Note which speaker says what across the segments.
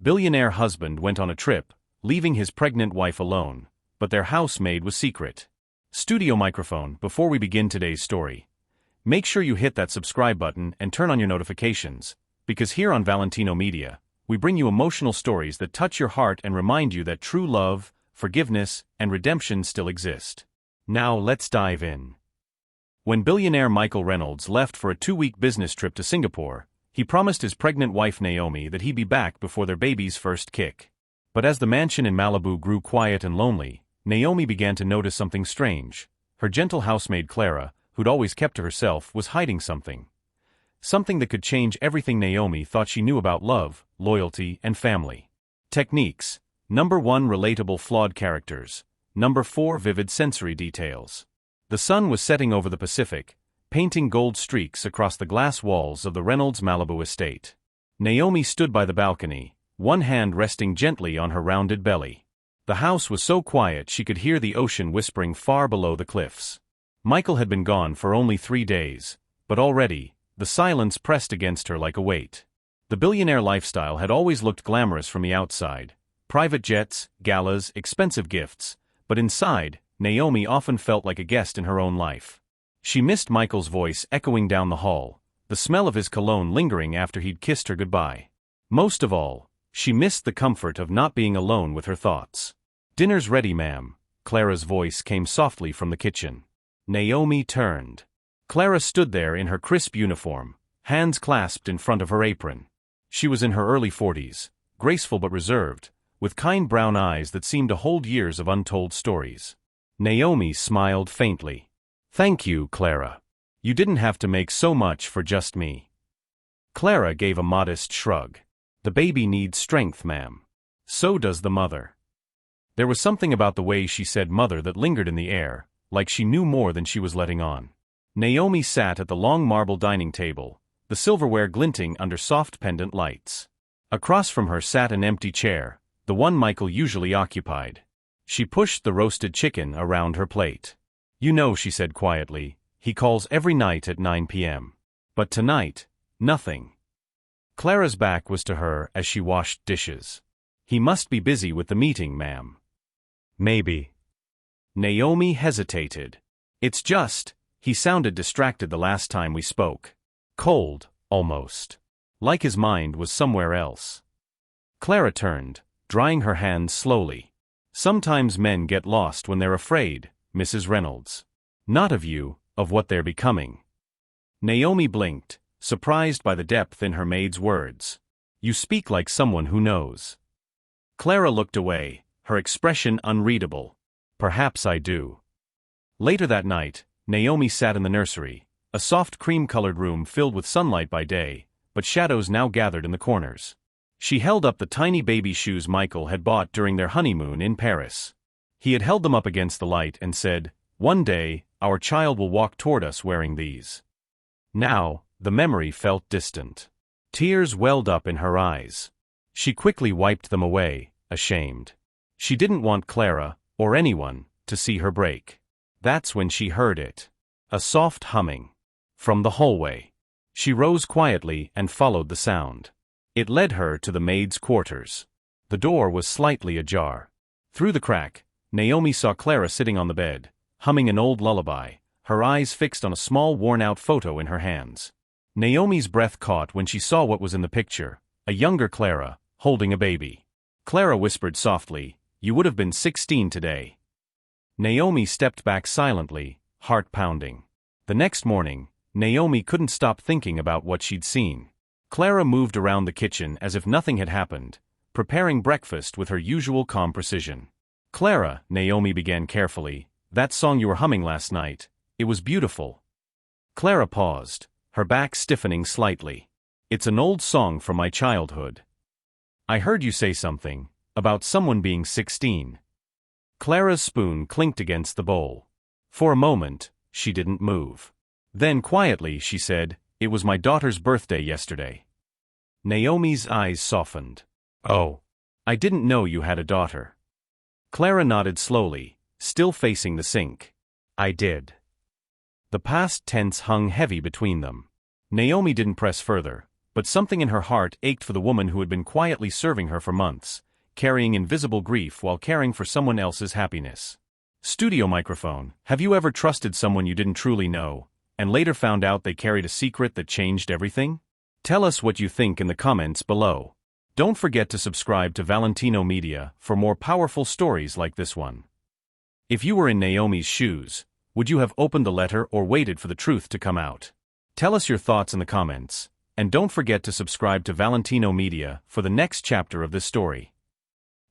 Speaker 1: billionaire husband went on a trip, leaving his pregnant wife alone, but their housemaid was Secre. Studio microphone. Before we begin today's story, make sure you hit that subscribe button and turn on your notifications, because here on Valentino Media, we bring you emotional stories that touch your heart and remind you that true love, forgiveness, and redemption still exist. Now let's dive in. When billionaire Michael Reynolds left for a 2-week business trip to Singapore, he promised his pregnant wife Naomi that he'd be back before their baby's first kick. But as the mansion in Malibu grew quiet and lonely, Naomi began to notice something strange. Her gentle housemaid Clara, who'd always kept to herself, was hiding something. Something that could change everything Naomi thought she knew about love, loyalty, and family. Techniques. Number 1. Relatable flawed characters. Number 4. Vivid sensory details. The sun was setting over the Pacific, painting gold streaks across the glass walls of the Reynolds Malibu estate. Naomi stood by the balcony, one hand resting gently on her rounded belly. The house was so quiet she could hear the ocean whispering far below the cliffs. Michael had been gone for only 3 days, but already, the silence pressed against her like a weight. The billionaire lifestyle had always looked glamorous from the outside. Private jets, galas, expensive gifts, but inside, Naomi often felt like a guest in her own life. She missed Michael's voice echoing down the hall, the smell of his cologne lingering after he'd kissed her goodbye. Most of all, she missed the comfort of not being alone with her thoughts. "Dinner's ready, ma'am," Clara's voice came softly from the kitchen. Naomi turned. Clara stood there in her crisp uniform, hands clasped in front of her apron. She was in her early 40s, graceful but reserved, with kind brown eyes that seemed to hold years of untold stories. Naomi smiled faintly. "Thank you, Clara. You didn't have to make so much for just me." Clara gave a modest shrug. "The baby needs strength, ma'am. So does the mother." There was something about the way she said mother that lingered in the air, like she knew more than she was letting on. Naomi sat at the long marble dining table, the silverware glinting under soft pendant lights. Across from her sat an empty chair, the one Michael usually occupied. She pushed the roasted chicken around her plate. "You know," she said quietly, "he calls every night at 9 p.m. But tonight, nothing." Clara's back was to her as she washed dishes. "He must be busy with the meeting, ma'am." "Maybe." Naomi hesitated. "It's just, he sounded distracted the last time we spoke. Cold, almost. Like his mind was somewhere else." Clara turned, drying her hands slowly. "Sometimes men get lost when they're afraid, Mrs. Reynolds. Not of you, of what they're becoming." Naomi blinked, surprised by the depth in her maid's words. "You speak like someone who knows." Clara looked away, her expression unreadable. "Perhaps I do." Later that night, Naomi sat in the nursery, a soft cream-colored room filled with sunlight by day, but shadows now gathered in the corners. She held up the tiny baby shoes Michael had bought during their honeymoon in Paris. He had held them up against the light and said, "One day, our child will walk toward us wearing these." Now, the memory felt distant. Tears welled up in her eyes. She quickly wiped them away, ashamed. She didn't want Clara, or anyone, to see her break. That's when she heard it. A soft humming. From the hallway. She rose quietly and followed the sound. It led her to the maid's quarters. The door was slightly ajar. Through the crack, Naomi saw Clara sitting on the bed, humming an old lullaby, her eyes fixed on a small worn-out photo in her hands. Naomi's breath caught when she saw what was in the picture, a younger Clara, holding a baby. Clara whispered softly, "You would have been 16 today." Naomi stepped back silently, heart pounding. The next morning, Naomi couldn't stop thinking about what she'd seen. Clara moved around the kitchen as if nothing had happened, preparing breakfast with her usual calm precision. "Clara," Naomi began carefully, "that song you were humming last night, it was beautiful." Clara paused, her back stiffening slightly. "It's an old song from my childhood." "I heard you say something about someone being 16. Clara's spoon clinked against the bowl. For a moment, she didn't move. Then quietly she said, "It was my daughter's birthday yesterday." Naomi's eyes softened. "Oh. I didn't know you had a daughter." Clara nodded slowly, still facing the sink. "I did." The past tense hung heavy between them. Naomi didn't press further, But something in her heart ached for the woman who had been quietly serving her for months, carrying invisible grief while caring for someone else's happiness. Studio microphone. Have you ever trusted someone you didn't truly know, and later found out they carried a secret that changed everything? Tell us what you think in the comments below. Don't forget to subscribe to Valentino Media for more powerful stories like this one. If you were in Naomi's shoes, would you have opened the letter or waited for the truth to come out? Tell us your thoughts in the comments, and don't forget to subscribe to Valentino Media for the next chapter of this story.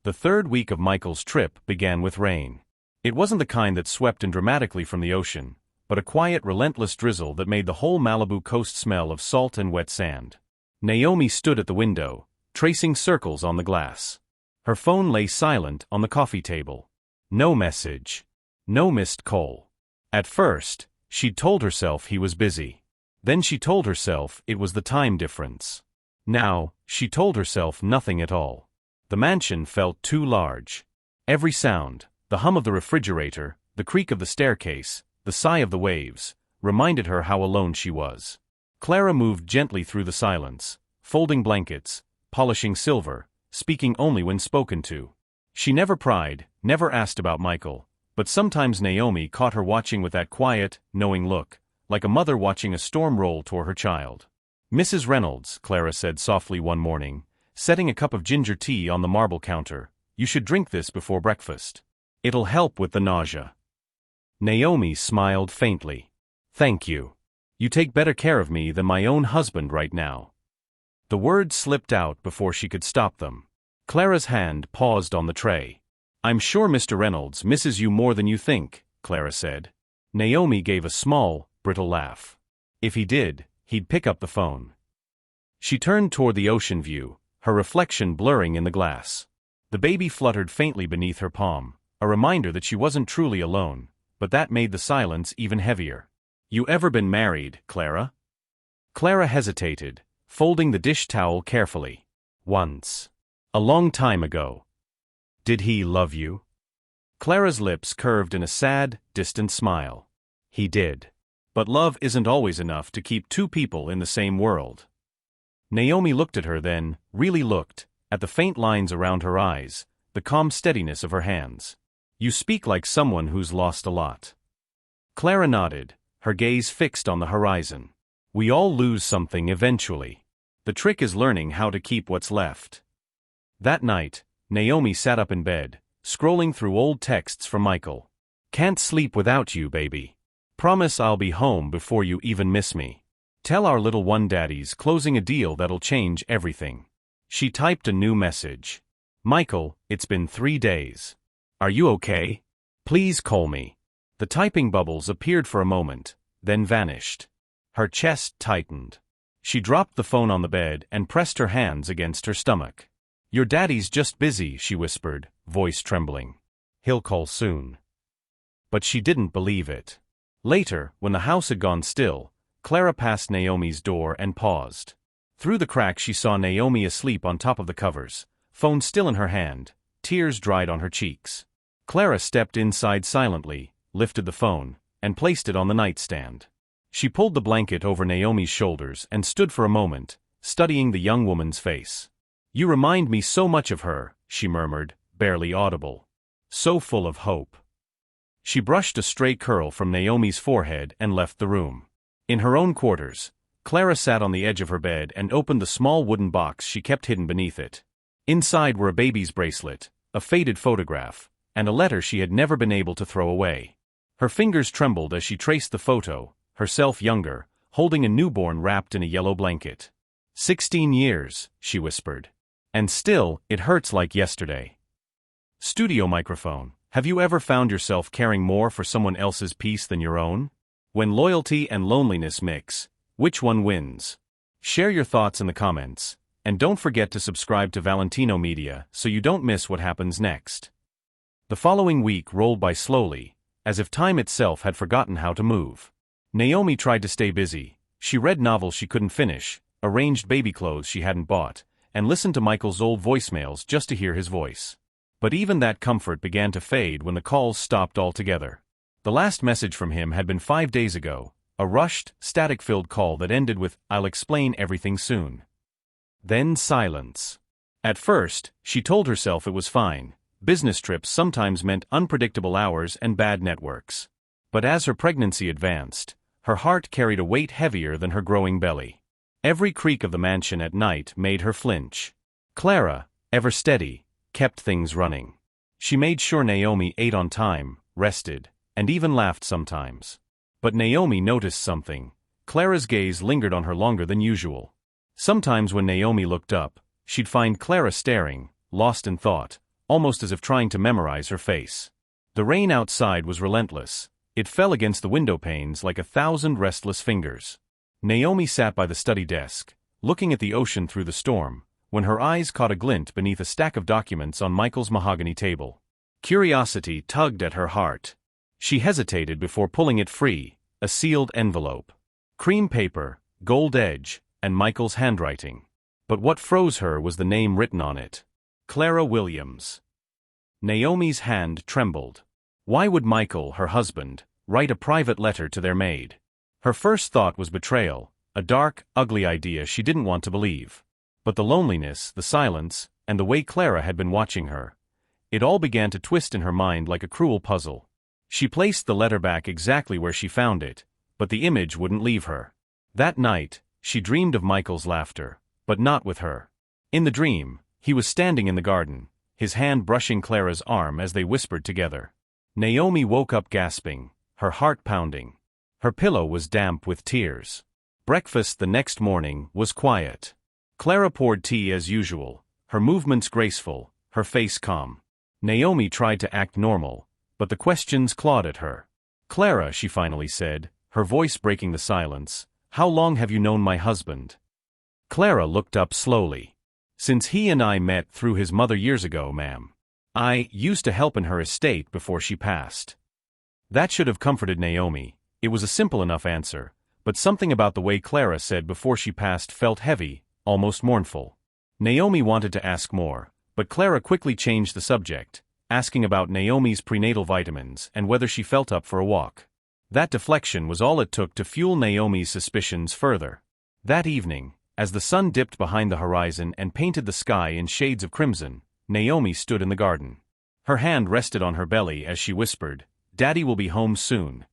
Speaker 1: The third week of Michael's trip began with rain. It wasn't the kind that swept in dramatically from the ocean, but a quiet, relentless drizzle that made the whole Malibu coast smell of salt and wet sand. Naomi stood at the window, tracing circles on the glass. Her phone lay silent on the coffee table. No message. No missed call. At first, she'd told herself he was busy. Then she told herself it was the time difference. Now, she told herself nothing at all. The mansion felt too large. Every sound, the hum of the refrigerator, the creak of the staircase, the sigh of the waves, reminded her how alone she was. Clara moved gently through the silence, folding blankets, polishing silver, speaking only when spoken to. She never pried, never asked about Michael, but sometimes Naomi caught her watching with that quiet, knowing look, like a mother watching a storm roll toward her child. "Mrs. Reynolds," Clara said softly one morning, setting a cup of ginger tea on the marble counter, "you should drink this before breakfast. It'll help with the nausea." Naomi smiled faintly. "Thank you. You take better care of me than my own husband right now." The words slipped out before she could stop them. Clara's hand paused on the tray. "I'm sure Mr. Reynolds misses you more than you think," Clara said. Naomi gave a small, brittle laugh. "If he did, he'd pick up the phone." She turned toward the ocean view, her reflection blurring in the glass. The baby fluttered faintly beneath her palm, a reminder that she wasn't truly alone, but that made the silence even heavier. "You ever been married, Clara?" Clara hesitated, folding the dish towel carefully. "Once. A long time ago." "Did he love you?" Clara's lips curved in a sad, distant smile. "He did. But love isn't always enough to keep two people in the same world." Naomi looked at her then, really looked, at the faint lines around her eyes, the calm steadiness of her hands. "You speak like someone who's lost a lot." Clara nodded, her gaze fixed on the horizon. "We all lose something eventually. The trick is learning how to keep what's left." That night, Naomi sat up in bed, scrolling through old texts from Michael. "Can't sleep without you, baby. Promise I'll be home before you even miss me. Tell our little one daddy's closing a deal that'll change everything." She typed a new message. "Michael, it's been 3 days. Are you okay? Please call me." The typing bubbles appeared for a moment, then vanished. Her chest tightened. She dropped the phone on the bed and pressed her hands against her stomach. "Your daddy's just busy," she whispered, voice trembling. "He'll call soon." But she didn't believe it. Later, when the house had gone still, Clara passed Naomi's door and paused. Through the crack she saw Naomi asleep on top of the covers, phone still in her hand, tears dried on her cheeks. Clara stepped inside silently, lifted the phone, and placed it on the nightstand. She pulled the blanket over Naomi's shoulders and stood for a moment, studying the young woman's face. "You remind me so much of her," she murmured, barely audible. "So full of hope." She brushed a stray curl from Naomi's forehead and left the room. In her own quarters, Clara sat on the edge of her bed and opened the small wooden box she kept hidden beneath it. Inside were a baby's bracelet, a faded photograph, and a letter she had never been able to throw away. Her fingers trembled as she traced the photo, herself younger, holding a newborn wrapped in a yellow blanket. 16 years, she whispered. "And still, it hurts like yesterday." Studio microphone. Have you ever found yourself caring more for someone else's peace than your own? When loyalty and loneliness mix, which one wins? Share your thoughts in the comments, and don't forget to subscribe to Valentino Media so you don't miss what happens next. The following week rolled by slowly, as if time itself had forgotten how to move. Naomi tried to stay busy. She read novels she couldn't finish, arranged baby clothes she hadn't bought, and listened to Michael's old voicemails just to hear his voice. But even that comfort began to fade when the calls stopped altogether. The last message from him had been 5 days ago, a rushed, static-filled call that ended with, "I'll explain everything soon." Then silence. At first, she told herself it was fine. Business trips sometimes meant unpredictable hours and bad networks. But as her pregnancy advanced, her heart carried a weight heavier than her growing belly. Every creak of the mansion at night made her flinch. Clara, ever steady, kept things running. She made sure Naomi ate on time, rested, and even laughed sometimes. But Naomi noticed something. Clara's gaze lingered on her longer than usual. Sometimes when Naomi looked up, she'd find Clara staring, lost in thought, almost as if trying to memorize her face. The rain outside was relentless. It fell against the window panes like 1,000 restless fingers. Naomi sat by the study desk, looking at the ocean through the storm, when her eyes caught a glint beneath a stack of documents on Michael's mahogany table. Curiosity tugged at her heart. She hesitated before pulling it free, a sealed envelope. Cream paper, gold edge, and Michael's handwriting. But what froze her was the name written on it. Clara Williams. Naomi's hand trembled. Why would Michael, her husband, write a private letter to their maid? Her first thought was betrayal, a dark, ugly idea she didn't want to believe. But the loneliness, the silence, and the way Clara had been watching her, it all began to twist in her mind like a cruel puzzle. She placed the letter back exactly where she found it, but the image wouldn't leave her. That night, she dreamed of Michael's laughter, but not with her. In the dream, he was standing in the garden, his hand brushing Clara's arm as they whispered together. Naomi woke up gasping, her heart pounding. Her pillow was damp with tears. Breakfast the next morning was quiet. Clara poured tea as usual, her movements graceful, her face calm. Naomi tried to act normal, but the questions clawed at her. "Clara," she finally said, her voice breaking the silence, "how long have you known my husband?" Clara looked up slowly. "Since he and I met through his mother years ago, ma'am. I used to help in her estate before she passed." That should have comforted Naomi. It was a simple enough answer, but something about the way Clara said before she passed felt heavy, almost mournful. Naomi wanted to ask more, but Clara quickly changed the subject, asking about Naomi's prenatal vitamins and whether she felt up for a walk. That deflection was all it took to fuel Naomi's suspicions further. That evening, as the sun dipped behind the horizon and painted the sky in shades of crimson, Naomi stood in the garden. Her hand rested on her belly as she whispered, "Daddy will be home soon."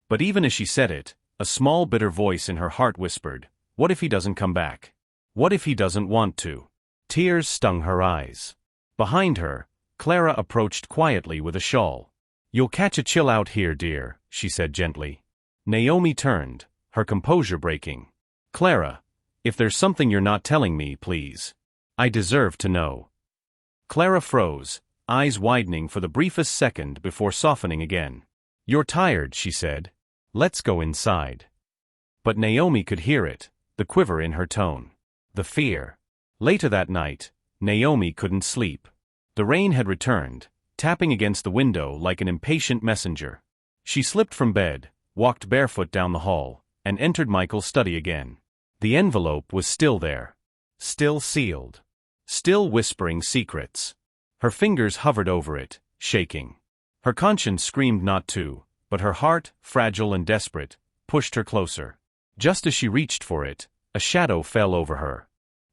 Speaker 1: But even as she said it, a small bitter voice in her heart whispered, "What if he doesn't come back? What if he doesn't want to?" Tears stung her eyes. Behind her, Clara approached quietly with a shawl. "You'll catch a chill out here, dear," she said gently. Naomi turned, her composure breaking. "Clara, if there's something you're not telling me, please. I deserve to know." Clara froze, eyes widening for the briefest second before softening again. "You're tired," she said. "Let's go inside." But Naomi could hear it, the quiver in her tone. The fear. Later that night, Naomi couldn't sleep. The rain had returned, tapping against the window like an impatient messenger. She slipped from bed, walked barefoot down the hall, and entered Michael's study again. The envelope was still there. Still sealed. Still whispering secrets. Her fingers hovered over it, shaking. Her conscience screamed not to, but her heart, fragile and desperate, pushed her closer. Just as she reached for it, a shadow fell over her.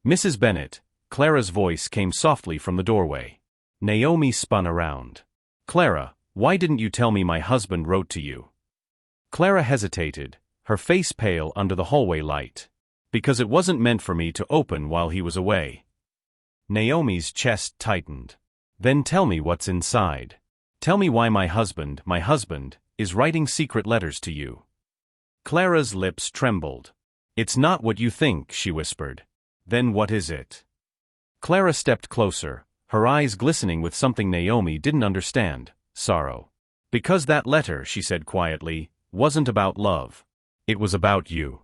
Speaker 1: "Mrs. Bennet," Clara's voice came softly from the doorway. Naomi spun around. "Clara, why didn't you tell me my husband wrote to you?" Clara hesitated, her face pale under the hallway light. "Because it wasn't meant for me to open while he was away." Naomi's chest tightened. "Then tell me what's inside. Tell me why my husband, is writing secret letters to you." Clara's lips trembled. "It's not what you think," she whispered. "Then what is it?" Clara stepped closer, her eyes glistening with something Naomi didn't understand, sorrow. "Because that letter," she said quietly, "wasn't about love. It was about you."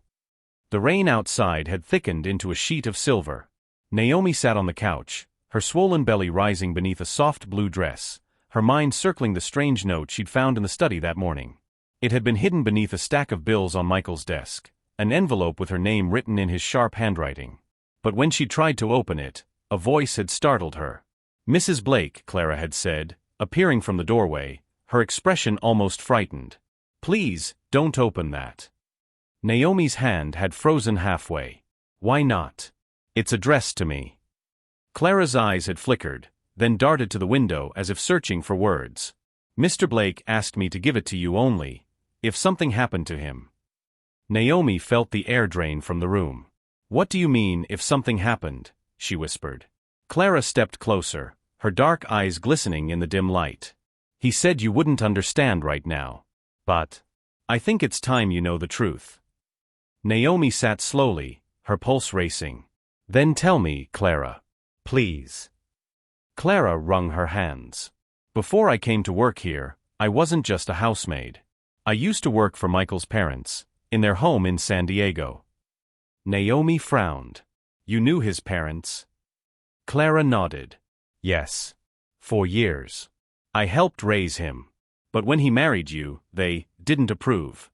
Speaker 1: The rain outside had thickened into a sheet of silver. Naomi sat on the couch, her swollen belly rising beneath a soft blue dress, her mind circling the strange note she'd found in the study that morning. It had been hidden beneath a stack of bills on Michael's desk, an envelope with her name written in his sharp handwriting. But when she tried to open it, a voice had startled her. "Mrs. Blake," Clara had said, appearing from the doorway, her expression almost frightened. "Please, don't open that." Naomi's hand had frozen halfway. Why not? It's addressed to me. Clara's eyes had flickered, then darted to the window as if searching for words. Mr. Blake asked me to give it to you only if something happened to him. Naomi felt the air drain from the room. What do you mean, if something happened? She whispered. Clara stepped closer, her dark eyes glistening in the dim light. He said you wouldn't understand right now. But I think it's time you know the truth. Naomi sat slowly, her pulse racing. Then tell me, Clara. Please. Clara wrung her hands. Before I came to work here, I wasn't just a housemaid. I used to work for Michael's parents, in their home in San Diego. Naomi frowned. You knew his parents? Clara nodded. Yes. For years. I helped raise him. But when he married you, they didn't approve.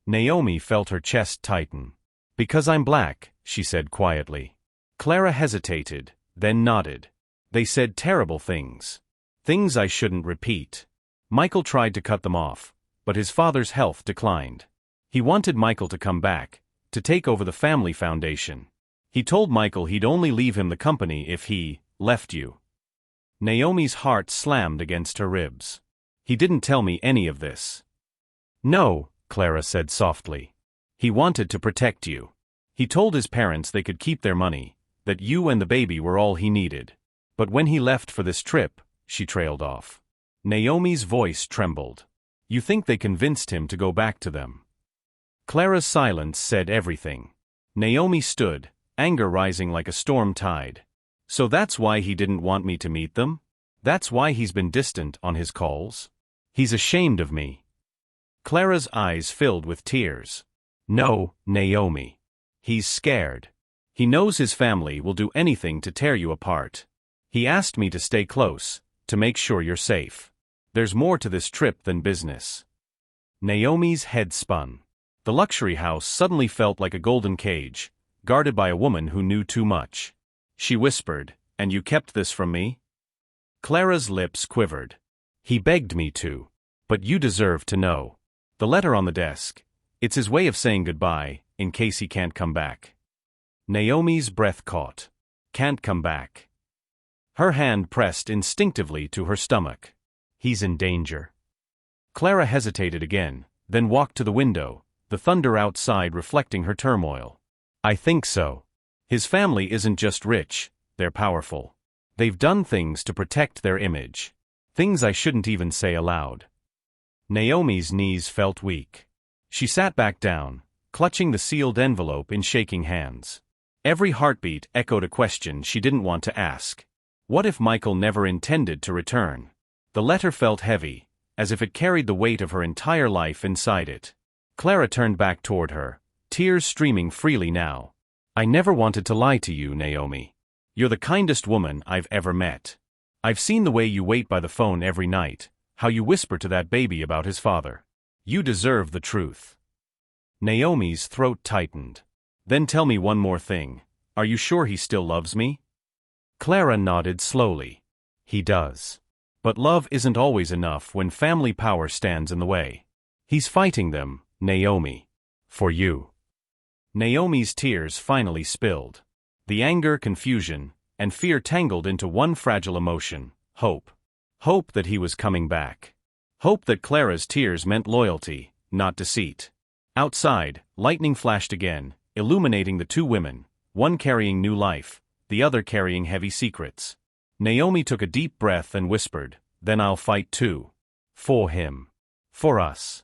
Speaker 1: Naomi felt her chest tighten. Because I'm black, she said quietly. Clara hesitated, then nodded. They said terrible things. Things I shouldn't repeat. Michael tried to cut them off, but his father's health declined. He wanted Michael to come back, to take over the family foundation. He told Michael he'd only leave him the company if he left you. Naomi's heart slammed against her ribs. He didn't tell me any of this. No, Clara said softly. He wanted to protect you. He told his parents they could keep their money, that you and the baby were all he needed. But when he left for this trip, she trailed off. Naomi's voice trembled. You think they convinced him to go back to them? Clara's silence said everything. Naomi stood, anger rising like a storm tide. So that's why he didn't want me to meet them? That's why he's been distant on his calls? He's ashamed of me. Clara's eyes filled with tears. No, Naomi. He's scared. He knows his family will do anything to tear you apart. He asked me to stay close, to make sure you're safe. There's more to this trip than business. Naomi's head spun. The luxury house suddenly felt like a golden cage, guarded by a woman who knew too much. She whispered, And you kept this from me? Clara's lips quivered. He begged me to. But you deserve to know. The letter on the desk. It's his way of saying goodbye, in case he can't come back. Naomi's breath caught. Can't come back. Her hand pressed instinctively to her stomach. He's in danger. Clara hesitated again, then walked to the window, the thunder outside reflecting her turmoil. I think so. His family isn't just rich, they're powerful. They've done things to protect their image. Things I shouldn't even say aloud. Naomi's knees felt weak. She sat back down, clutching the sealed envelope in shaking hands. Every heartbeat echoed a question she didn't want to ask. What if Michael never intended to return? The letter felt heavy, as if it carried the weight of her entire life inside it. Clara turned back toward her, tears streaming freely now. I never wanted to lie to you, Naomi. You're the kindest woman I've ever met. I've seen the way you wait by the phone every night, how you whisper to that baby about his father. You deserve the truth. Naomi's throat tightened. Then tell me one more thing. Are you sure he still loves me? Clara nodded slowly. He does. But love isn't always enough when family power stands in the way. He's fighting them, Naomi. For you. Naomi's tears finally spilled. The anger, confusion, and fear tangled into one fragile emotion, hope. Hope that he was coming back. Hope that Clara's tears meant loyalty, not deceit. Outside, lightning flashed again, illuminating the two women, one carrying new life, the other carrying heavy secrets. Naomi took a deep breath and whispered, Then I'll fight too. For him. For us.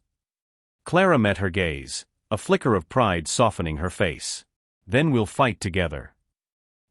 Speaker 1: Clara met her gaze, a flicker of pride softening her face. Then we'll fight together.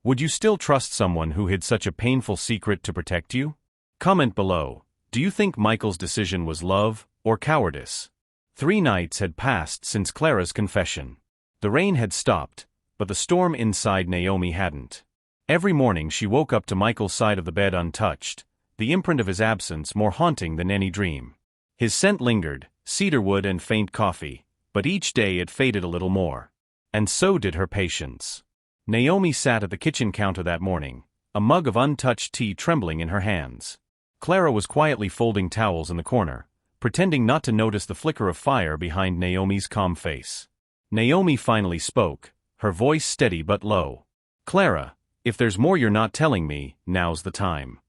Speaker 1: Would you still trust someone who hid such a painful secret to protect you? Comment below. Do you think Michael's decision was love or cowardice? 3 nights had passed since Clara's confession. The rain had stopped, but the storm inside Naomi hadn't. Every morning she woke up to Michael's side of the bed untouched, the imprint of his absence more haunting than any dream. His scent lingered, cedarwood and faint coffee, but each day it faded a little more. And so did her patience. Naomi sat at the kitchen counter that morning, a mug of untouched tea trembling in her hands. Clara was quietly folding towels in the corner, pretending not to notice the flicker of fire behind Naomi's calm face. Naomi finally spoke, her voice steady but low. Clara, if there's more you're not telling me, now's the time.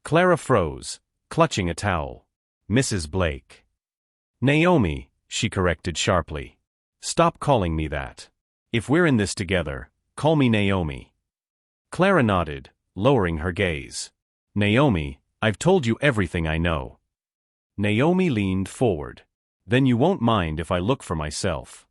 Speaker 1: Clara froze, clutching a towel. Mrs. Blake. Naomi, she corrected sharply. Stop calling me that. If we're in this together, call me Naomi. Clara nodded, lowering her gaze. Naomi, I've told you everything I know. Naomi leaned forward. Then you won't mind if I look for myself.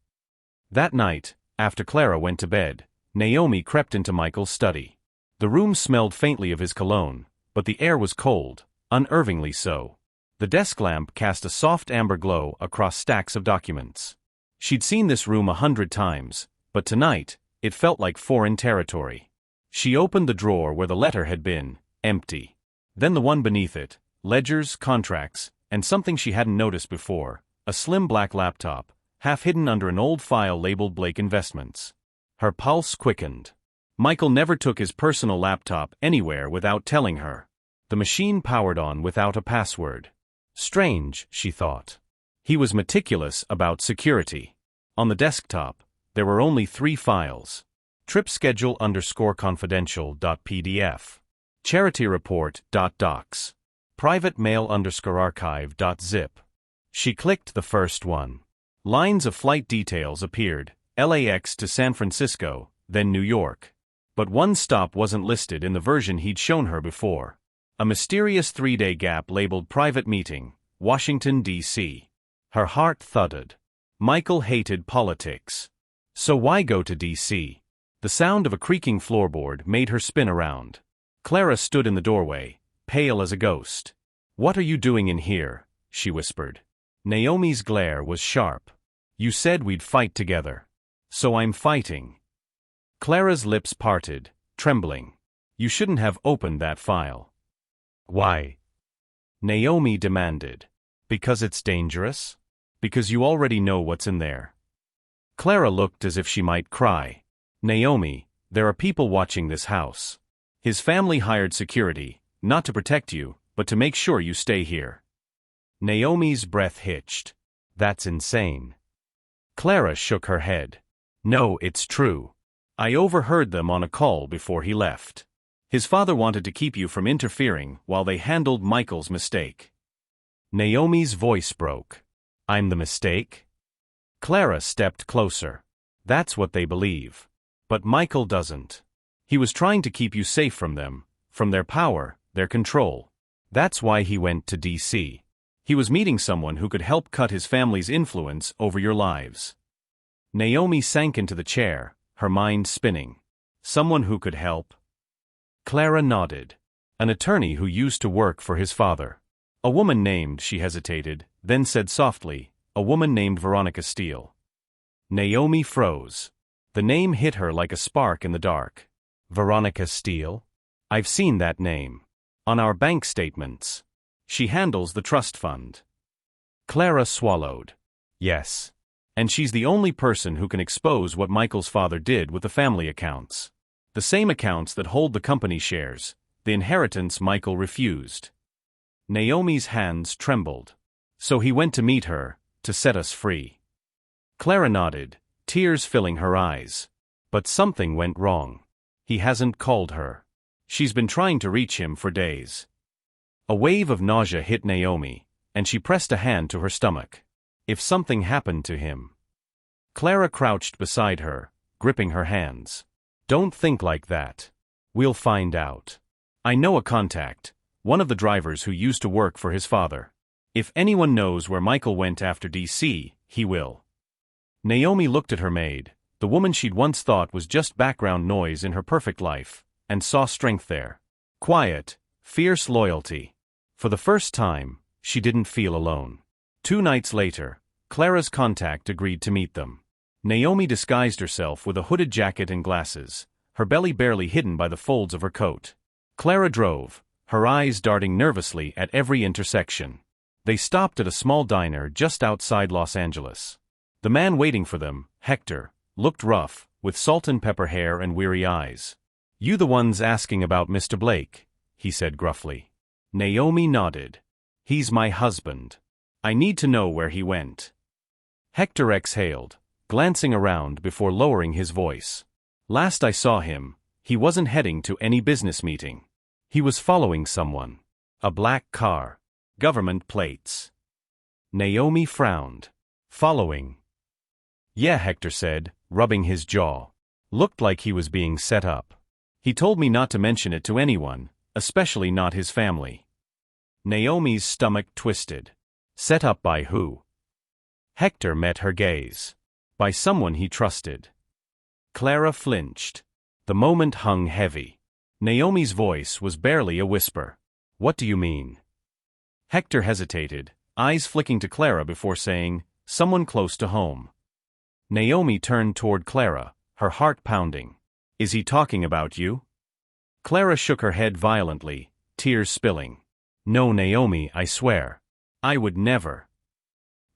Speaker 1: That night, after Clara went to bed, Naomi crept into Michael's study. The room smelled faintly of his cologne, but the air was cold, unnervingly so. The desk lamp cast a soft amber glow across stacks of documents. She'd seen this room 100 times, but tonight, it felt like foreign territory. She opened the drawer where the letter had been, empty. Then the one beneath it, ledgers, contracts, and something she hadn't noticed before, a slim black laptop, half hidden under an old file labeled Blake Investments. Her pulse quickened. Michael never took his personal laptop anywhere without telling her. The machine powered on without a password. Strange, she thought. He was meticulous about security. On the desktop, there were only 3 files. Trip schedule _confidential.pdf. Charity report.docs. Private mail _archive.zip. She clicked the first one. Lines of flight details appeared, LAX to San Francisco, then New York. But one stop wasn't listed in the version he'd shown her before. A mysterious 3-day gap labeled Private Meeting, Washington, D.C. Her heart thudded. Michael hated politics. So why go to D.C.? The sound of a creaking floorboard made her spin around. Clara stood in the doorway, pale as a ghost. What are you doing in here? She whispered. Naomi's glare was sharp. You said we'd fight together. So I'm fighting. Clara's lips parted, trembling. You shouldn't have opened that file. Why? Naomi demanded. Because it's dangerous? Because you already know what's in there. Clara looked as if she might cry. Naomi, there are people watching this house. His family hired security, not to protect you, but to make sure you stay here. Naomi's breath hitched. That's insane. Clara shook her head. No, it's true. I overheard them on a call before he left. His father wanted to keep you from interfering while they handled Michael's mistake. Naomi's voice broke. I'm the mistake? Clara stepped closer. That's what they believe. But Michael doesn't. He was trying to keep you safe from them, from their power, their control. That's why he went to D.C. He was meeting someone who could help cut his family's influence over your lives. Naomi sank into the chair, her mind spinning. Someone who could help? Clara nodded. An attorney who used to work for his father. A woman named, she hesitated, then said softly, a woman named Veronica Steele. Naomi froze. The name hit her like a spark in the dark. Veronica Steele? I've seen that name. On our bank statements. She handles the trust fund. Clara swallowed. Yes. And she's the only person who can expose what Michael's father did with the family accounts. The same accounts that hold the company shares, the inheritance Michael refused. Naomi's hands trembled. So he went to meet her, to set us free. Clara nodded, tears filling her eyes. But something went wrong. He hasn't called her. She's been trying to reach him for days. A wave of nausea hit Naomi, and she pressed a hand to her stomach. If something happened to him. Clara crouched beside her, gripping her hands. Don't think like that. We'll find out. I know a contact, one of the drivers who used to work for his father. If anyone knows where Michael went after D.C., he will. Naomi looked at her maid, the woman she'd once thought was just background noise in her perfect life, and saw strength there. Quiet, fierce loyalty. For the first time, she didn't feel alone. 2 nights later, Clara's contact agreed to meet them. Naomi disguised herself with a hooded jacket and glasses, her belly barely hidden by the folds of her coat. Clara drove, her eyes darting nervously at every intersection. They stopped at a small diner just outside Los Angeles. The man waiting for them, Hector, looked rough, with salt and pepper hair and weary eyes. You the ones asking about Mr. Blake, he said gruffly. Naomi nodded. He's my husband. I need to know where he went. Hector exhaled, glancing around before lowering his voice. Last I saw him, He wasn't heading to any business meeting. He was following someone. A black car. Government plates. Naomi frowned. Following. Yeah, Hector said, rubbing his jaw. Looked like he was being set up. He told me not to mention it to anyone, especially not his family. Naomi's stomach twisted. Set up by who? Hector met her gaze. By someone he trusted. Clara flinched. The moment hung heavy. Naomi's voice was barely a whisper. What do you mean? Hector hesitated, eyes flicking to Clara before saying, someone close to home. Naomi turned toward Clara, her heart pounding. Is he talking about you? Clara shook her head violently, tears spilling. No, Naomi, I swear. I would never.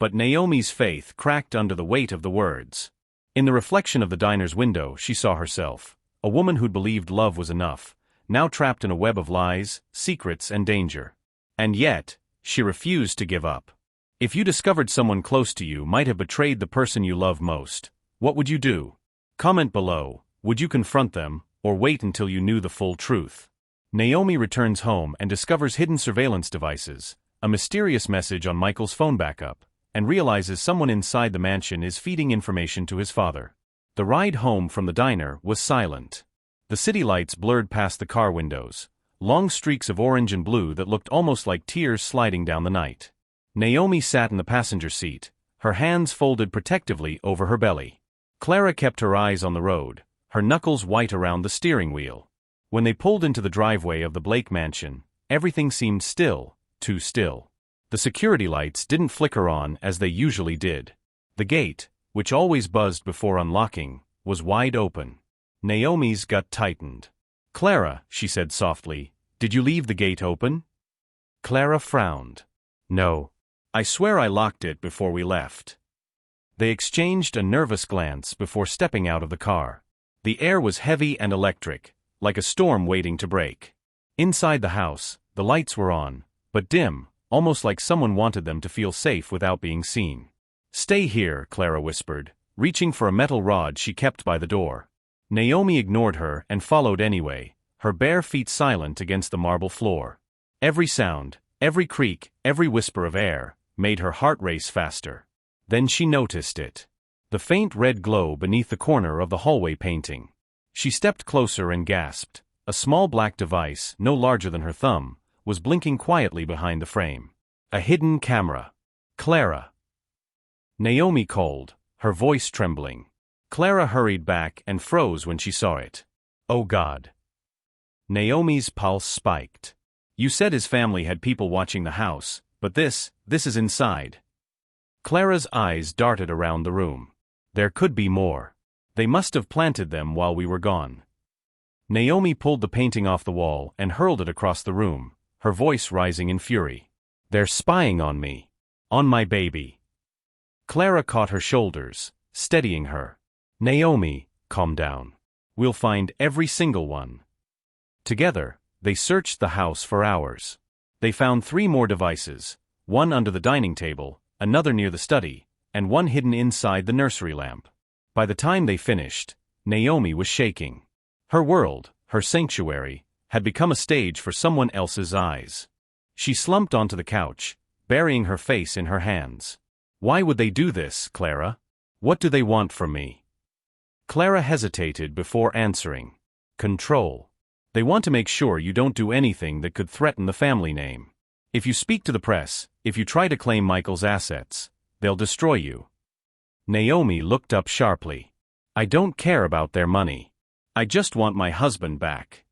Speaker 1: But Naomi's faith cracked under the weight of the words. In the reflection of the diner's window, she saw herself, a woman who'd believed love was enough, now trapped in a web of lies, secrets, and danger. And yet, she refused to give up. If you discovered someone close to you might have betrayed the person you love most, what would you do? Comment below, would you confront them, or wait until you knew the full truth? Naomi returns home and discovers hidden surveillance devices, a mysterious message on Michael's phone backup, and realizes someone inside the mansion is feeding information to his father. The ride home from the diner was silent. The city lights blurred past the car windows, long streaks of orange and blue that looked almost like tears sliding down the night. Naomi sat in the passenger seat, her hands folded protectively over her belly. Clara kept her eyes on the road, her knuckles white around the steering wheel. When they pulled into the driveway of the Blake mansion, everything seemed still, too still. The security lights didn't flicker on as they usually did. The gate, which always buzzed before unlocking, was wide open. Naomi's gut tightened. Clara, she said softly, did you leave the gate open? Clara frowned. No. I swear I locked it before we left. They exchanged a nervous glance before stepping out of the car. The air was heavy and electric, like a storm waiting to break. Inside the house, the lights were on, but dim, almost like someone wanted them to feel safe without being seen. Stay here, Clara whispered, reaching for a metal rod she kept by the door. Naomi ignored her and followed anyway, her bare feet silent against the marble floor. Every sound, every creak, every whisper of air, made her heart race faster. Then she noticed it. The faint red glow beneath the corner of the hallway painting. She stepped closer and gasped. A small black device, no larger than her thumb, was blinking quietly behind the frame. A hidden camera. Clara. Naomi called, her voice trembling. Clara hurried back and froze when she saw it. Oh God. Naomi's pulse spiked. You said his family had people watching the house, but this is inside. Clara's eyes darted around the room. There could be more. They must have planted them while we were gone. Naomi pulled the painting off the wall and hurled it across the room, her voice rising in fury. They're spying on me. On my baby. Clara caught her shoulders, steadying her. Naomi, calm down. We'll find every single one. Together, they searched the house for hours. They found 3 more devices, one under the dining table, another near the study, and one hidden inside the nursery lamp. By the time they finished, Naomi was shaking. Her world, her sanctuary, had become a stage for someone else's eyes. She slumped onto the couch, burying her face in her hands. Why would they do this, Clara? What do they want from me? Clara hesitated before answering. Control. They want to make sure you don't do anything that could threaten the family name. If you speak to the press, if you try to claim Michael's assets, they'll destroy you. Naomi looked up sharply. I don't care about their money. I just want my husband back.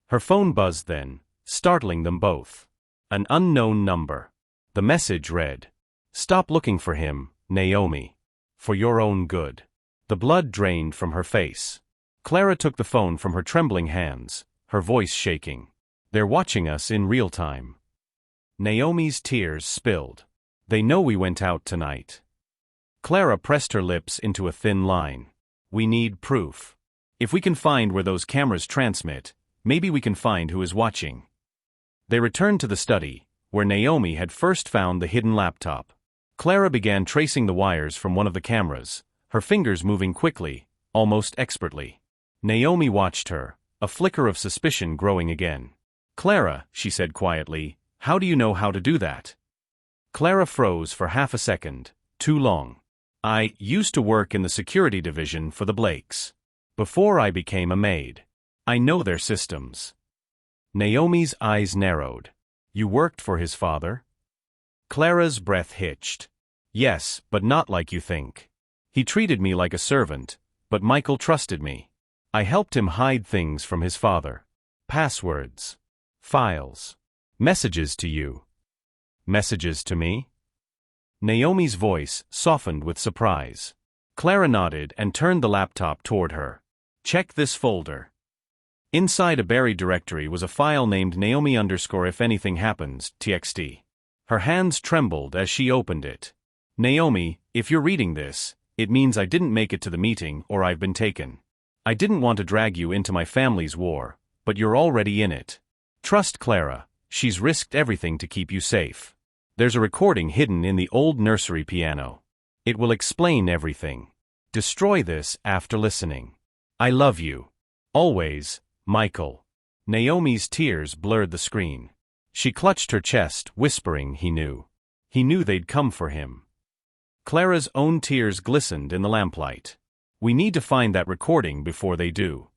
Speaker 1: Her phone buzzed then, startling them both. An unknown number. The message read, "Stop looking for him, Naomi. For your own good." The blood drained from her face. Clara took the phone from her trembling hands, her voice shaking. They're watching us in real time. Naomi's tears spilled. They know we went out tonight. Clara pressed her lips into a thin line. We need proof. If we can find where those cameras transmit, maybe we can find who is watching. They returned to the study, where Naomi had first found the hidden laptop. Clara began tracing the wires from one of the cameras, her fingers moving quickly, almost expertly. Naomi watched her, a flicker of suspicion growing again. "Clara," she said quietly, "how do you know how to do that?" Clara froze for half a second, too long. "I used to work in the security division for the Blakes. Before I became a maid. I know their systems." Naomi's eyes narrowed. "You worked for his father?" Clara's breath hitched. "Yes, but not like you think. He treated me like a servant, but Michael trusted me. I helped him hide things from his father. Passwords. Files. Messages to you." "Messages to me?" Naomi's voice softened with surprise. Clara nodded and turned the laptop toward her. "Check this folder." Inside a buried directory was a file named Naomi_if anything happens, txt. Her hands trembled as she opened it. "Naomi, if you're reading this, it means I didn't make it to the meeting or I've been taken. I didn't want to drag you into my family's war, but you're already in it. Trust Clara, she's risked everything to keep you safe. There's a recording hidden in the old nursery piano. It will explain everything. Destroy this after listening. I love you. Always, Michael." Naomi's tears blurred the screen. She clutched her chest, whispering he knew. He knew they'd come for him. Clara's own tears glistened in the lamplight. "We need to find that recording before they do."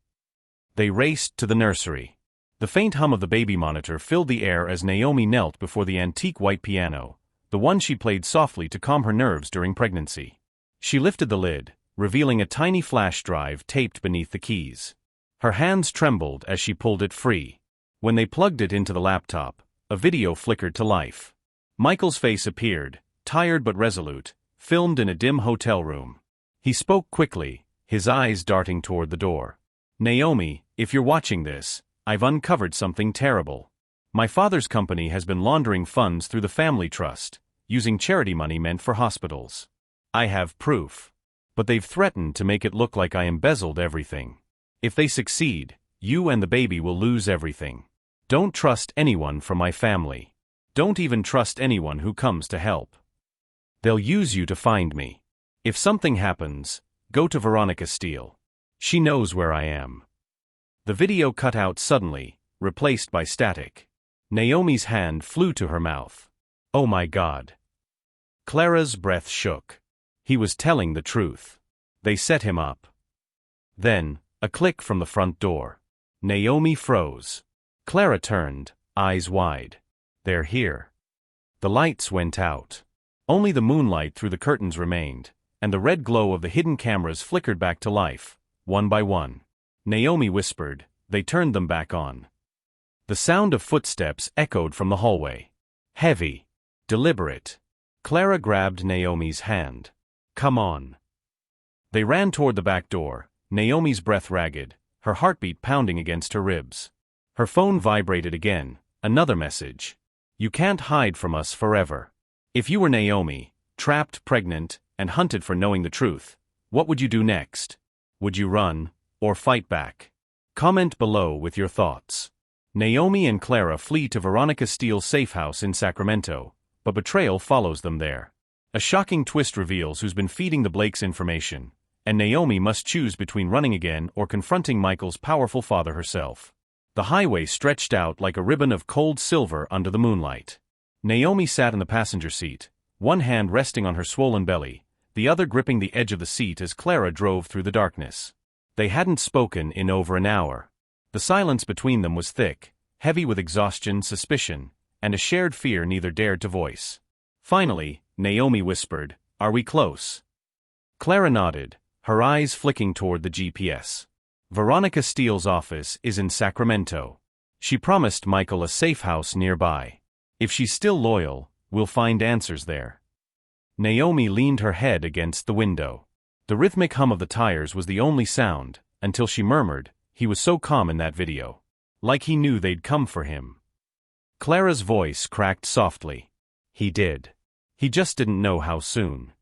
Speaker 1: They raced to the nursery. The faint hum of the baby monitor filled the air as Naomi knelt before the antique white piano, the one she played softly to calm her nerves during pregnancy. She lifted the lid, revealing a tiny flash drive taped beneath the keys. Her hands trembled as she pulled it free. When they plugged it into the laptop, a video flickered to life. Michael's face appeared, tired but resolute, filmed in a dim hotel room. He spoke quickly, his eyes darting toward the door. "Naomi, if you're watching this, I've uncovered something terrible. My father's company has been laundering funds through the family trust, using charity money meant for hospitals. I have proof. But they've threatened to make it look like I embezzled everything. If they succeed, you and the baby will lose everything. Don't trust anyone from my family. Don't even trust anyone who comes to help. They'll use you to find me. If something happens, go to Veronica Steele. She knows where I am." The video cut out suddenly, replaced by static. Naomi's hand flew to her mouth. "Oh my God." Clara's breath shook. He was telling the truth. They set him up. Then, a click from the front door. Naomi froze. Clara turned, eyes wide. "They're here." The lights went out. Only the moonlight through the curtains remained, and the red glow of the hidden cameras flickered back to life, one by one. Naomi whispered, "They turned them back on." The sound of footsteps echoed from the hallway. Heavy. Deliberate. Clara grabbed Naomi's hand. "Come on." They ran toward the back door, Naomi's breath ragged, her heartbeat pounding against her ribs. Her phone vibrated again, another message. "You can't hide from us forever. If you were Naomi, trapped, pregnant, and hunted for knowing the truth, what would you do next? Would you run, or fight back? Comment below with your thoughts." Naomi and Clara flee to Veronica Steele's safe house in Sacramento, but betrayal follows them there. A shocking twist reveals who's been feeding the Blakes information, and Naomi must choose between running again or confronting Michael's powerful father herself. The highway stretched out like a ribbon of cold silver under the moonlight. Naomi sat in the passenger seat, one hand resting on her swollen belly, the other gripping the edge of the seat as Clara drove through the darkness. They hadn't spoken in over an hour. The silence between them was thick, heavy with exhaustion, suspicion, and a shared fear neither dared to voice. Finally, Naomi whispered, "Are we close?" Clara nodded, her eyes flicking toward the GPS. Veronica Steele's office is in Sacramento. She promised Michael a safe house nearby. If she's still loyal, we'll find answers there. Naomi leaned her head against the window. The rhythmic hum of the tires was the only sound, until she murmured, "He was so calm in that video. Like he knew they'd come for him." Clara's voice cracked softly. "He did. He just didn't know how soon."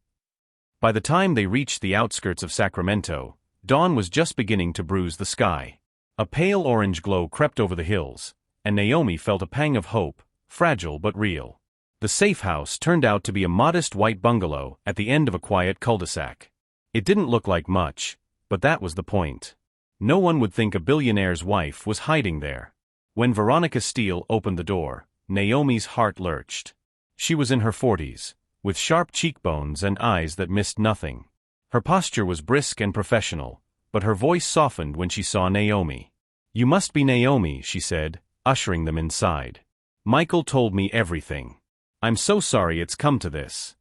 Speaker 1: By the time they reached the outskirts of Sacramento, dawn was just beginning to bruise the sky. A pale orange glow crept over the hills, and Naomi felt a pang of hope, fragile but real. The safe house turned out to be a modest white bungalow at the end of a quiet cul-de-sac. It didn't look like much, but that was the point. No one would think a billionaire's wife was hiding there. When Veronica Steele opened the door, Naomi's heart lurched. She was in her 40s, with sharp cheekbones and eyes that missed nothing. Her posture was brisk and professional, but her voice softened when she saw Naomi. "You must be Naomi," she said, ushering them inside. "Michael told me everything. I'm so sorry it's come to this."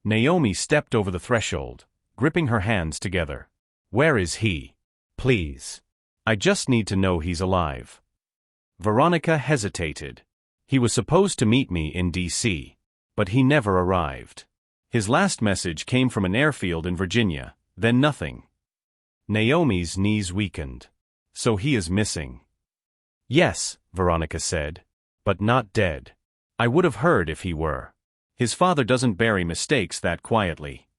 Speaker 1: Naomi stepped over the threshold, gripping her hands together. "Where is he? Please. I just need to know he's alive." Veronica hesitated. "He was supposed to meet me in D.C., but he never arrived. His last message came from an airfield in Virginia, then nothing." Naomi's knees weakened. "So he is missing?" "Yes," Veronica said, "but not dead. I would have heard if he were. His father doesn't bury mistakes that quietly."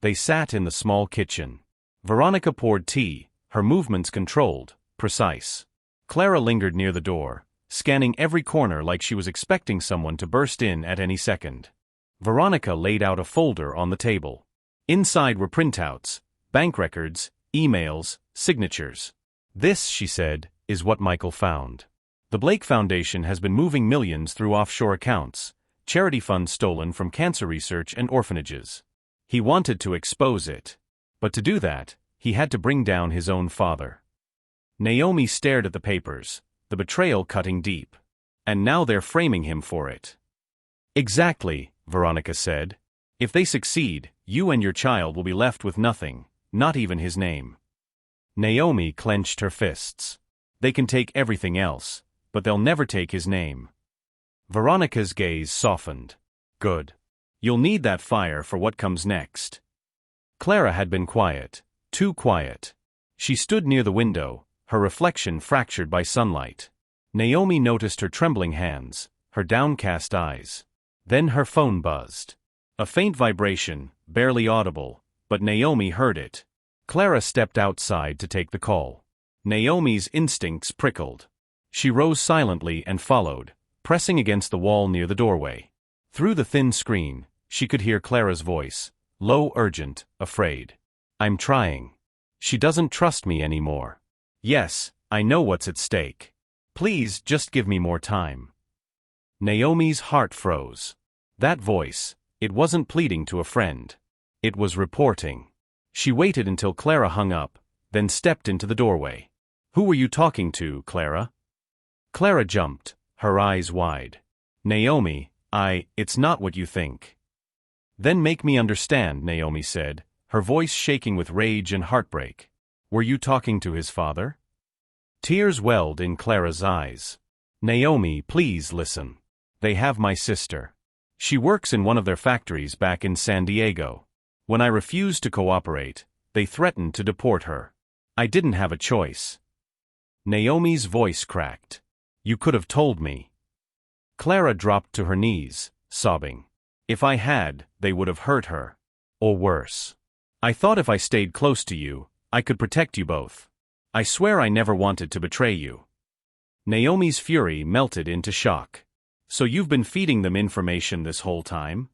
Speaker 1: They sat in the small kitchen. Veronica poured tea, her movements controlled, precise. Clara lingered near the door, scanning every corner like she was expecting someone to burst in at any second. Veronica laid out a folder on the table. Inside were printouts, bank records, emails, signatures. "This," she said, "is what Michael found. The Blake Foundation has been moving millions through offshore accounts, charity funds stolen from cancer research and orphanages. He wanted to expose it. But to do that, he had to bring down his own father." Naomi stared at the papers, the betrayal cutting deep. "And now they're framing him for it." "Exactly," Veronica said. "If they succeed, you and your child will be left with nothing, not even his name." Naomi clenched her fists. "They can take everything else, but they'll never take his name." Veronica's gaze softened. "Good. You'll need that fire for what comes next." Clara had been quiet, too quiet. She stood near the window, her reflection fractured by sunlight. Naomi noticed her trembling hands, her downcast eyes. Then her phone buzzed. A faint vibration, barely audible, but Naomi heard it. Clara stepped outside to take the call. Naomi's instincts prickled. She rose silently and followed, pressing against the wall near the doorway. Through the thin screen, she could hear Clara's voice, low, urgent, afraid. "I'm trying. She doesn't trust me anymore. Yes, I know what's at stake. Please just give me more time." Naomi's heart froze. That voice, it wasn't pleading to a friend. It was reporting. She waited until Clara hung up, then stepped into the doorway. "Who were you talking to, Clara?" Clara jumped, her eyes wide. "Naomi, it's not what you think." "Then make me understand," Naomi said, her voice shaking with rage and heartbreak. "Were you talking to his father?" Tears welled in Clara's eyes. "Naomi, please listen. They have my sister. She works in one of their factories back in San Diego. When I refused to cooperate, they threatened to deport her. I didn't have a choice." Naomi's voice cracked. "You could have told me." Clara dropped to her knees, sobbing. "If I had, they would have hurt her. Or worse. I thought if I stayed close to you, I could protect you both. I swear I never wanted to betray you." Naomi's fury melted into shock. "So you've been feeding them information this whole time?"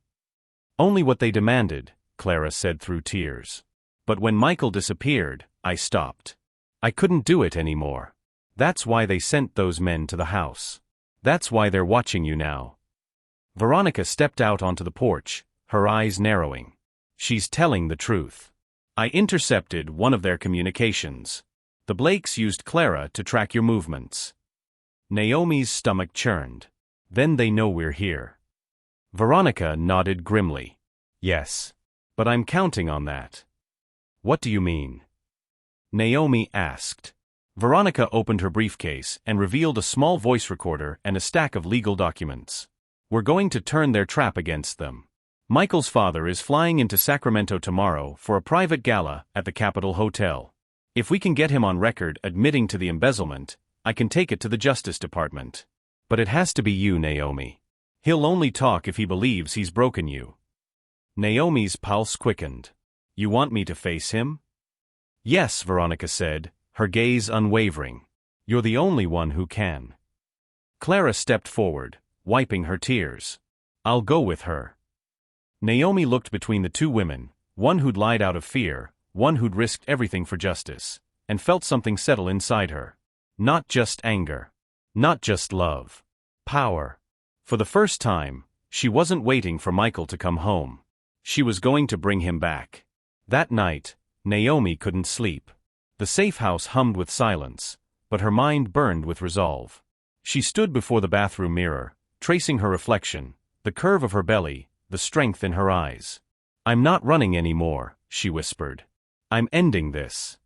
Speaker 1: "Only what they demanded," Clara said through tears. "But when Michael disappeared, I stopped. I couldn't do it anymore. That's why they sent those men to the house. That's why they're watching you now." Veronica stepped out onto the porch, her eyes narrowing. "She's telling the truth. I intercepted one of their communications. The Blakes used Clara to track your movements." Naomi's stomach churned. "Then they know we're here." Veronica nodded grimly. "Yes. But I'm counting on that." "What do you mean?" Naomi asked. Veronica opened her briefcase and revealed a small voice recorder and a stack of legal documents. "We're going to turn their trap against them. Michael's father is flying into Sacramento tomorrow for a private gala at the Capitol Hotel. If we can get him on record admitting to the embezzlement, I can take it to the Justice Department. But it has to be you, Naomi. He'll only talk if he believes he's broken you." Naomi's pulse quickened. "You want me to face him?" "Yes," Veronica said, her gaze unwavering. "You're the only one who can." Clara stepped forward, wiping her tears. "I'll go with her." Naomi looked between the two women, one who'd lied out of fear, one who'd risked everything for justice. and felt something settle inside her. Not just anger. Not just love. Power. For the first time, she wasn't waiting for Michael to come home. She was going to bring him back. That night, Naomi couldn't sleep. The safe house hummed with silence, but her mind burned with resolve. She stood before the bathroom mirror, tracing her reflection, the curve of her belly, the strength in her eyes. "I'm not running anymore," she whispered. "I'm ending this."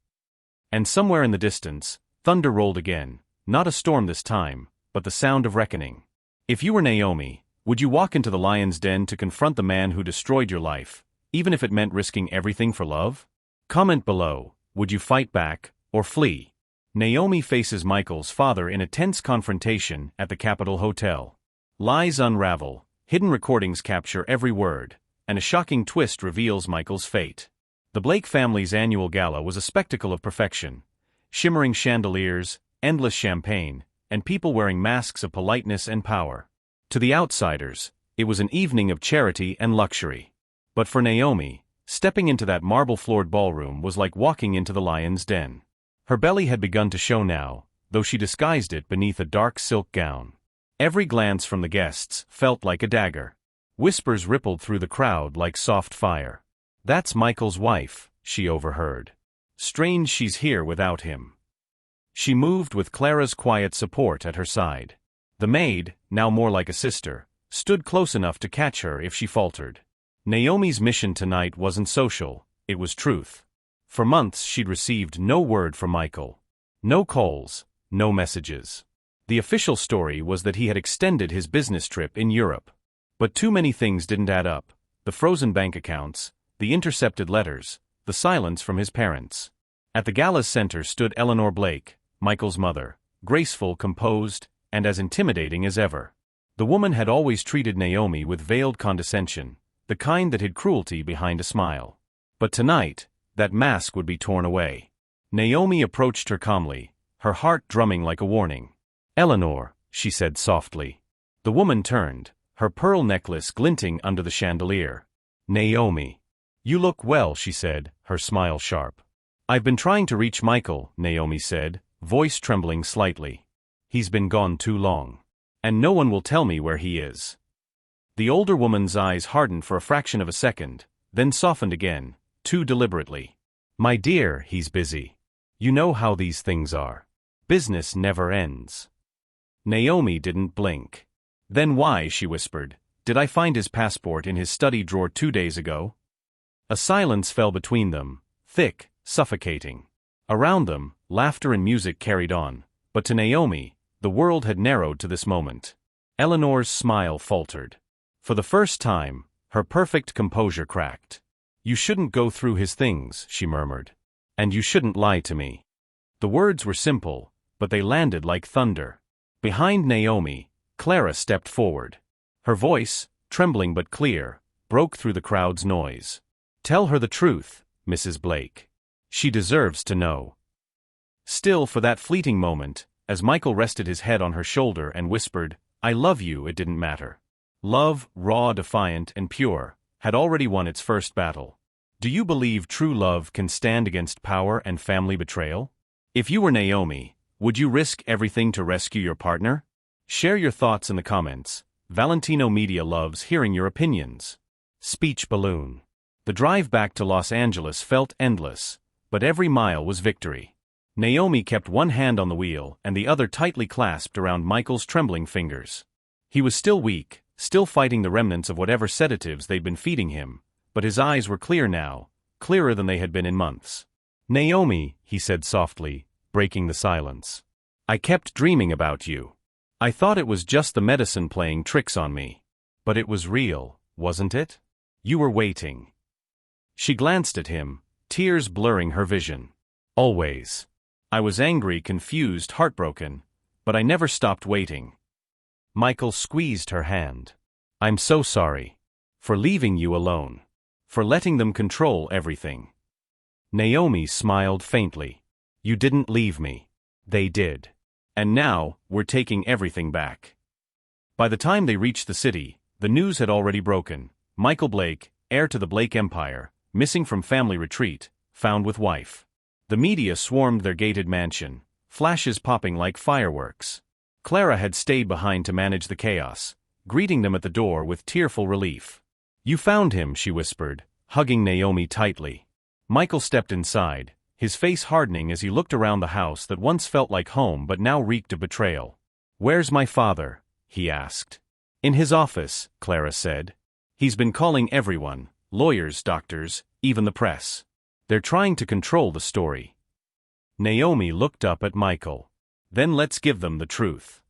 Speaker 1: And somewhere in the distance, thunder rolled again, not a storm this time, but the sound of reckoning. If you were Naomi, would you walk into the lion's den to confront the man who destroyed your life, even if it meant risking everything for love? Comment below, would you fight back, or flee? Naomi faces Michael's father in a tense confrontation at the Capitol Hotel. Lies unravel, hidden recordings capture every word, and a shocking twist reveals Michael's fate. The Blake family's annual gala was a spectacle of perfection. Shimmering chandeliers, endless champagne, and people wearing masks of politeness and power. To the outsiders, it was an evening of charity and luxury. But for Naomi, stepping into that marble-floored ballroom was like walking into the lion's den. Her belly had begun to show now, though she disguised it beneath a dark silk gown. Every glance from the guests felt like a dagger. Whispers rippled through the crowd like soft fire. "That's Michael's wife," she overheard. "Strange she's here without him." She moved with Clara's quiet support at her side. The maid, now more like a sister, stood close enough to catch her if she faltered. Naomi's mission tonight wasn't social, it was truth. For months she'd received no word from Michael. No calls, no messages. The official story was that he had extended his business trip in Europe. But too many things didn't add up: the frozen bank accounts, the intercepted letters, the silence from his parents. At the gala's center stood Eleanor Blake, Michael's mother, graceful, composed, and as intimidating as ever. The woman had always treated Naomi with veiled condescension, the kind that hid cruelty behind a smile. But tonight, that mask would be torn away. Naomi approached her calmly, her heart drumming like a warning. "Eleanor," she said softly. The woman turned, her pearl necklace glinting under the chandelier. "Naomi. You look well," she said, her smile sharp. "I've been trying to reach Michael," Naomi said, voice trembling slightly. "He's been gone too long. And no one will tell me where he is." The older woman's eyes hardened for a fraction of a second, then softened again, too deliberately. "My dear, he's busy. You know how these things are. Business never ends." Naomi didn't blink. "Then why," she whispered, "did I find his passport in his study drawer 2 days ago?" A silence fell between them, thick, suffocating. Around them, laughter and music carried on, but to Naomi, the world had narrowed to this moment. Eleanor's smile faltered. For the first time, her perfect composure cracked. "You shouldn't go through his things," she murmured. "And you shouldn't lie to me." The words were simple, but they landed like thunder. Behind Naomi, Clara stepped forward. Her voice, trembling but clear, broke through the crowd's noise. "Tell her the truth, Mrs. Blake. She deserves to know." Still, for that fleeting moment, as Michael rested his head on her shoulder and whispered, "I love you," it didn't matter. Love, raw, defiant, and pure, had already won its first battle. Do you believe true love can stand against power and family betrayal? If you were Naomi, would you risk everything to rescue your partner? Share your thoughts in the comments. Valentino Media loves hearing your opinions. Speech balloon. The drive back to Los Angeles felt endless, but every mile was victory. Naomi kept one hand on the wheel and the other tightly clasped around Michael's trembling fingers. He was still weak, still fighting the remnants of whatever sedatives they'd been feeding him, but his eyes were clear now, clearer than they had been in months. "Naomi," he said softly, breaking the silence. "I kept dreaming about you. I thought it was just the medicine playing tricks on me. But it was real, wasn't it? You were waiting." She glanced at him, tears blurring her vision. "Always. I was angry, confused, heartbroken, but I never stopped waiting." Michael squeezed her hand. "I'm so sorry. For leaving you alone. For letting them control everything." Naomi smiled faintly. "You didn't leave me. They did. And now, we're taking everything back." By the time they reached the city, the news had already broken. Michael Blake, heir to the Blake Empire, missing from family retreat, found with wife. The media swarmed their gated mansion, flashes popping like fireworks. Clara had stayed behind to manage the chaos, greeting them at the door with tearful relief. "You found him," she whispered, hugging Naomi tightly. Michael stepped inside, his face hardening as he looked around the house that once felt like home but now reeked of betrayal. "Where's my father?" he asked. "In his office," Clara said. "He's been calling everyone, lawyers, doctors, even the press. They're trying to control the story." Naomi looked up at Michael. "Then let's give them the truth."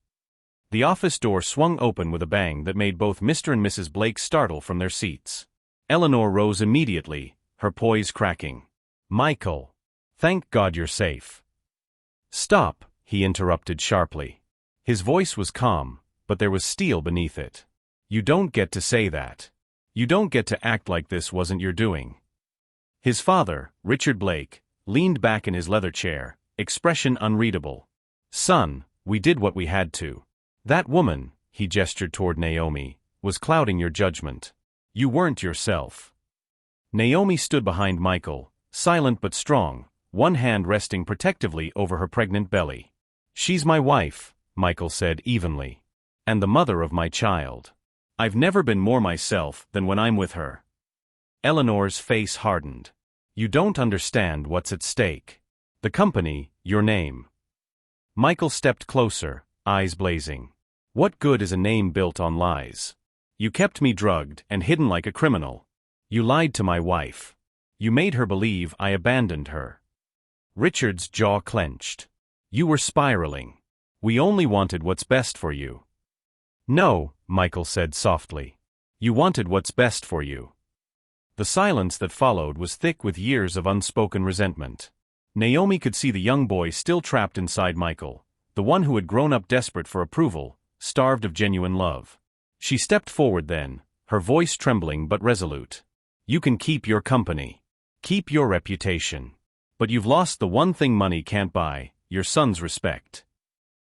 Speaker 1: The office door swung open with a bang that made both Mr. and Mrs. Blake startle from their seats. Eleanor rose immediately, her poise cracking. "Michael, thank God you're safe." "Stop," he interrupted sharply. His voice was calm, but there was steel beneath it. "You don't get to say that. You don't get to act like this wasn't your doing." His father, Richard Blake, leaned back in his leather chair, expression unreadable. "Son, we did what we had to. That woman," he gestured toward Naomi, "was clouding your judgment. You weren't yourself." Naomi stood behind Michael, silent but strong, one hand resting protectively over her pregnant belly. "She's my wife," Michael said evenly. "And the mother of my child. I've never been more myself than when I'm with her." Eleanor's face hardened. "You don't understand what's at stake. The company, your name." Michael stepped closer, eyes blazing. "What good is a name built on lies? You kept me drugged and hidden like a criminal. You lied to my wife. You made her believe I abandoned her." Richard's jaw clenched. "You were spiraling. We only wanted what's best for you." "No," Michael said softly. "You wanted what's best for you." The silence that followed was thick with years of unspoken resentment. Naomi could see the young boy still trapped inside Michael, the one who had grown up desperate for approval, starved of genuine love. She stepped forward then, her voice trembling but resolute. "You can keep your company. Keep your reputation. But you've lost the one thing money can't buy, your son's respect."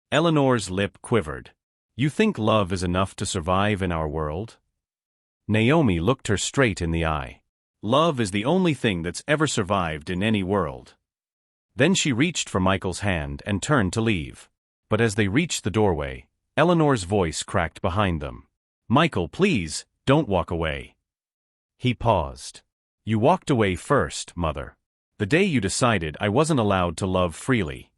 Speaker 1: Eleanor's lip quivered. "You think love is enough to survive in our world?" Naomi looked her straight in the eye. "Love is the only thing that's ever survived in any world." Then she reached for Michael's hand and turned to leave. But as they reached the doorway, Eleanor's voice cracked behind them. "Michael, please, don't walk away." He paused. "You walked away first, Mother. The day you decided I wasn't allowed to love freely."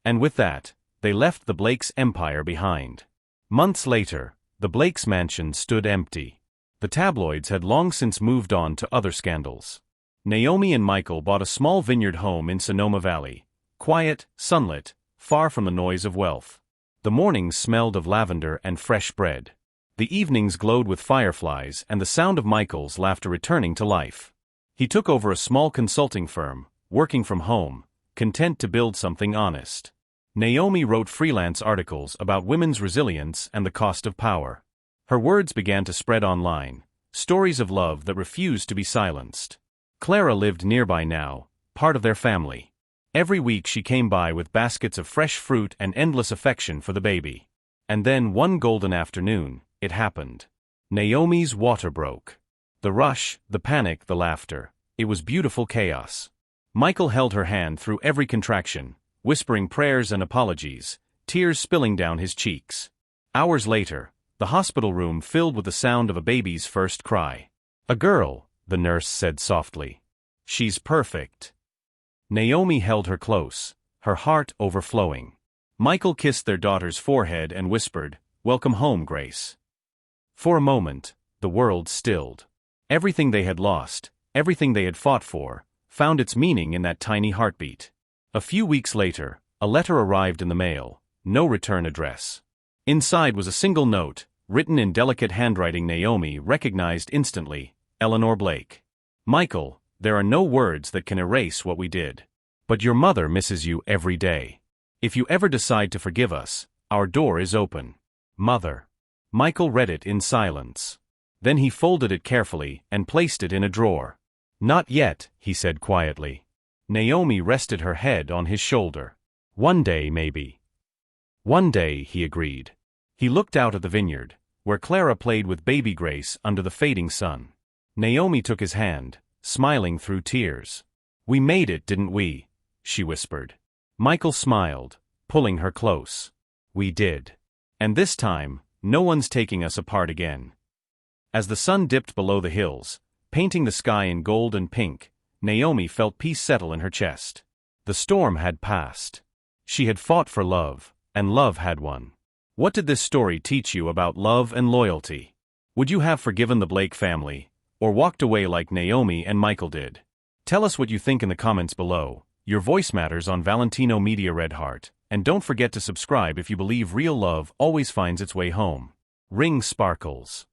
Speaker 1: And with that, they left the Blakes' empire behind. Months later, the Blakes' mansion stood empty. The tabloids had long since moved on to other scandals. Naomi and Michael bought a small vineyard home in Sonoma Valley, quiet, sunlit, far from the noise of wealth. The mornings smelled of lavender and fresh bread. The evenings glowed with fireflies and the sound of Michael's laughter returning to life. He took over a small consulting firm, working from home, content to build something honest. Naomi wrote freelance articles about women's resilience and the cost of power. Her words began to spread online, stories of love that refused to be silenced. Clara lived nearby now, part of their family. Every week she came by with baskets of fresh fruit and endless affection for the baby. And then one golden afternoon, it happened. Naomi's water broke. The rush, the panic, the laughter. It was beautiful chaos. Michael held her hand through every contraction, whispering prayers and apologies, tears spilling down his cheeks. Hours later, the hospital room filled with the sound of a baby's first cry. "A girl," the nurse said softly. "She's perfect." Naomi held her close, her heart overflowing. Michael kissed their daughter's forehead and whispered, "Welcome home, Grace." For a moment, the world stilled. Everything they had lost, everything they had fought for, found its meaning in that tiny heartbeat. A few weeks later, a letter arrived in the mail, no return address. Inside was a single note, written in delicate handwriting Naomi recognized instantly, Eleanor Blake. "Michael, there are no words that can erase what we did. But your mother misses you every day. If you ever decide to forgive us, our door is open. Mother." Michael read it in silence. Then he folded it carefully and placed it in a drawer. "Not yet," he said quietly. Naomi rested her head on his shoulder. "One day, maybe." "One day," he agreed. He looked out at the vineyard, where Clara played with baby Grace under the fading sun. Naomi took his hand, smiling through tears. "We made it, didn't we? she whispered. Michael smiled, pulling her close. We did. And this time, no one's taking us apart again. As the sun dipped below the hills, painting the sky in gold and pink, Naomi felt peace settle in her chest. The storm had passed. She had fought for love, and love had won. What did this story teach you about love and loyalty? Would you have forgiven the Blake family, or walked away like Naomi and Michael did? Tell us what you think in the comments below. Your voice matters on Valentino Media Red Heart, and don't forget to subscribe if you believe real love always finds its way home. Ring sparkles.